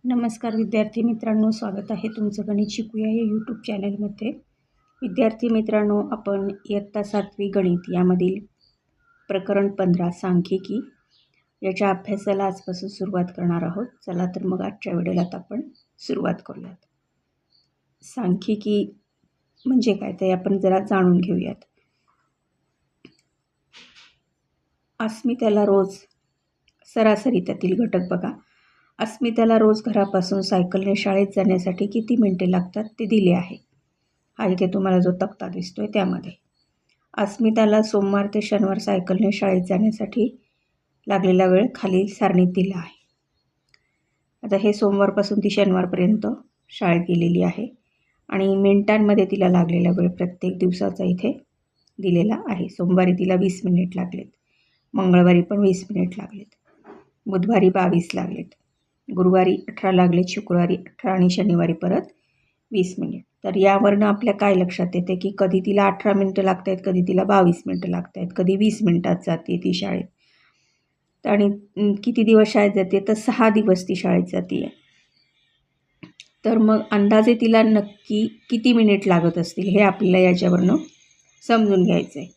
नमस्कार विद्यार्थी मित्रांनो, स्वागत आहे तुमचं गणित शिकूया या यूट्यूब चॅनलमध्ये. विद्यार्थी मित्रांनो, आपण इयत्ता 7वी गणित यामधील प्रकरण 15 सांख्यिकी याच्या अभ्यासाला आजपासून सुरुवात करणार आहोत. चला तर मग आजच्या व्हिडिओला आपण सुरुवात करूयात. सांख्यिकी म्हणजे काय ते आपण जरा जाणून घेऊयात. अस्मिताला रोज सरासरी त्यातील घटक बघा. अस्मिताला रोज घरापासून सायकलने शाळेत जाण्यासाठी किती मिनिटे लागतात ते दिले आहे. हा इथे तुम्हाला जो तक्ता दिसतोय त्यामध्ये अस्मिताला सोमवार ते शनिवार सायकलने शाळेत जाण्यासाठी लागलेला वेळ खालील सारणीत दिला आहे. आता हे सोमवारपासून ती शनिवारपर्यंत शाळेत गेलेली आहे आणि मिनिटांमध्ये तिला लागलेला वेळ प्रत्येक दिवसाचा इथे दिलेला आहे. सोमवारी तिला 20 मिनिट लागलेत, मंगळवारी पण 20 मिनिट लागलेत, बुधवारी 22 लागलेत, गुरुवारी 18 लागलेत, शुक्रवारी 18 आणि शनिवारी परत 20 मिनिट. तर यावरनं आपल्या काय लक्षात येते की कधी तिला 18 मिनटं लागत आहेत, कधी तिला 22 मिनटं लागत आहेत, कधी 20 मिनटात जाते ती शाळेत. आणि किती दिवस शाळेत जाते तर 6 दिवस ती शाळेत जाते. तर मग अंदाजे तिला नक्की किती मिनिट लागत असतील हे आपल्याला याच्यावरनं समजून घ्यायचं आहे.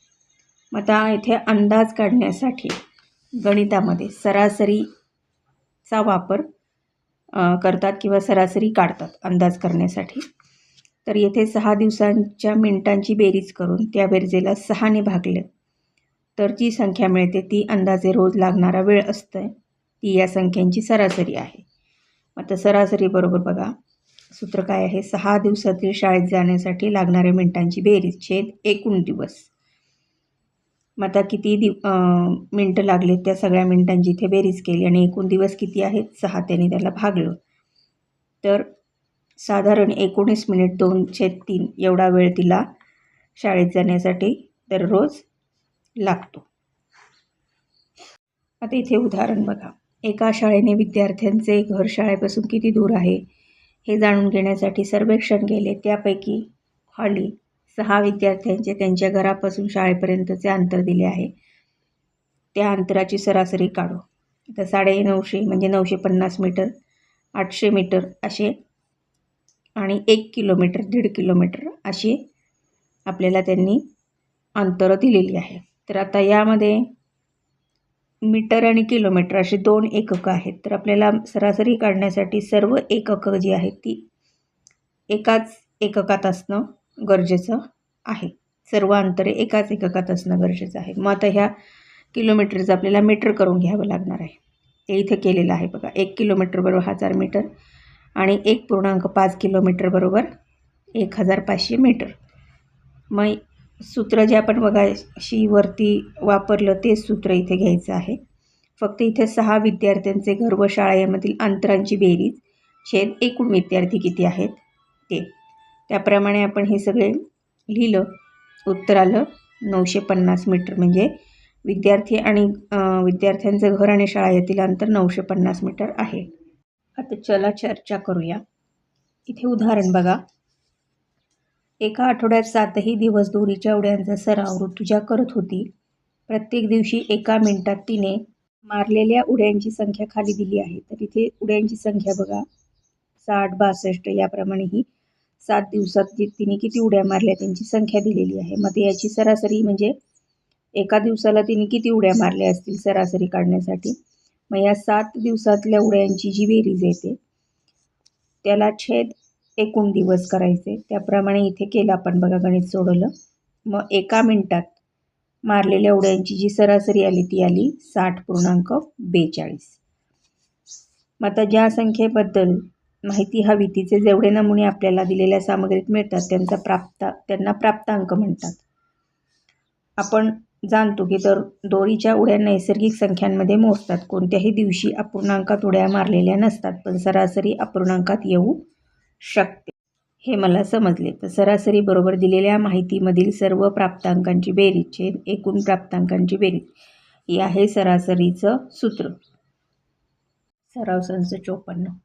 मग आता इथे अंदाज काढण्यासाठी गणितामध्ये सरासरीचा वापर करतात किंवा सरासरी काढतात अंदाज करण्यासाठी. तर येथे 6 दिवसांच्या मिनिटांची बेरीज करून त्या बेरजेला 6ने भागले तर जी संख्या मिळते ती अंदाजे रोज लागणारा वेळ असतं, ती या संख्यांची सरासरी आहे. आता सरासरी बरोबर बघा सूत्र काय आहे, 6 दिवसातील शाळेत जाण्यासाठी लागणाऱ्या मिनिटांची बेरीज छेद एकूण दिवस. मग आता किती मिनटं लागले त्या सगळ्या मिनिटांची इथे बेरीज केली आणि एकूण दिवस किती आहेत 6, त्याने त्याला भागलं तर साधारण 19 मिनिट 2/3 एवढा वेळ तिला शाळेत जाण्यासाठी दररोज लागतो. आता इथे उदाहरण बघा. एका शाळेने विद्यार्थ्यांचे घर शाळेपासून किती दूर आहे हे जाणून घेण्यासाठी सर्वेक्षण केले. त्यापैकी खाली 6 विद्यार्थ्यांचे त्यांच्या घरापासून शाळेपर्यंतचे अंतर दिले आहे. त्या अंतराची सरासरी काढू. आता 950 म्हणजे 950 मीटर, 800 मीटर असे आणि 1 किलोमीटर 1.5 किलोमीटर अशी आपल्याला त्यांनी अंतरं दिलेली आहे. तर आता यामध्ये मीटर आणि किलोमीटर असे 2 एककं आहेत. तर आपल्याला सरासरी काढण्यासाठी सर्व एककं जी आहेत ती एकाच एककात असणं गरजेचं आहे. सर्व अंतरे एकाच एककात असणं गरजेचं आहे. मग आता ह्या किलोमीटरचं आपल्याला मीटर करून घ्यावं लागणार आहे. ते इथे केलेलं आहे बघा. 1 किलोमीटर बरोबर 1000 मीटर आणि 1.5 किलोमीटर बरोबर 1500 मीटर. मग सूत्र जे आपण बघाशी वरती वापरलं तेच सूत्र इथे घ्यायचं आहे. फक्त इथे 6 विद्यार्थ्यांचे घर व शाळा यामधील अंतरांची बेरीज छेद एकूण विद्यार्थी किती आहेत ते. त्याप्रमाणे आपण हे सगळे लिहिलं. उत्तर आलं 950 मीटर. म्हणजे विद्यार्थी आणि विद्यार्थ्यांचं घर आणि शाळा यातील अंतर 950 मीटर आहे. आता चला चर्चा करूया. इथे उदाहरण बघा. एका आठवड्यात 7ही दिवस दोरीच्या उड्यांचा सराव ऋतुजा करत होती. प्रत्येक दिवशी एका मिनिटात तिने मारलेल्या उड्यांची संख्या खाली दिली आहे. तर इथे उड्यांची संख्या बघा 60, 62 याप्रमाणे ही 7 दिवसात तिने किती उड्या मारल्या त्यांची संख्या दिलेली आहे. मग याची सरासरी म्हणजे एका दिवसाला तिने किती उड्या मारल्या असतील सरासरी काढण्यासाठी. मग या 7 दिवसातल्या उड्यांची जी बेरीज येते त्याला छेद एकूण दिवस करायचे. त्याप्रमाणे इथे केलं आपण बघा, गणित सोडवलं. मग एका मिनिटात मारलेल्या उड्यांची जी सरासरी आली ती आली 60.42. मग आता ज्या संख्येबद्दल माहिती हवी तिचे जेवढे नमुने आपल्याला दिलेल्या सामग्रीत मिळतात त्यांना प्राप्तांक म्हणतात. आपण जाणतो की दोरीच्या उड्या नैसर्गिक संख्यांमध्ये मोजतात. कोणत्याही दिवशी अपूर्णांकात उड्या मारलेल्या नसतात, पण सरासरी अपूर्णांकात येऊ शकते हे मला समजले. तर सरासरी बरोबर दिलेल्या माहितीमधील सर्व प्राप्तांकांची बेरीज छेद एकूण प्राप्तांकांची बेरीज ही आहे सरासरीचं सूत्र. सराव संच 54.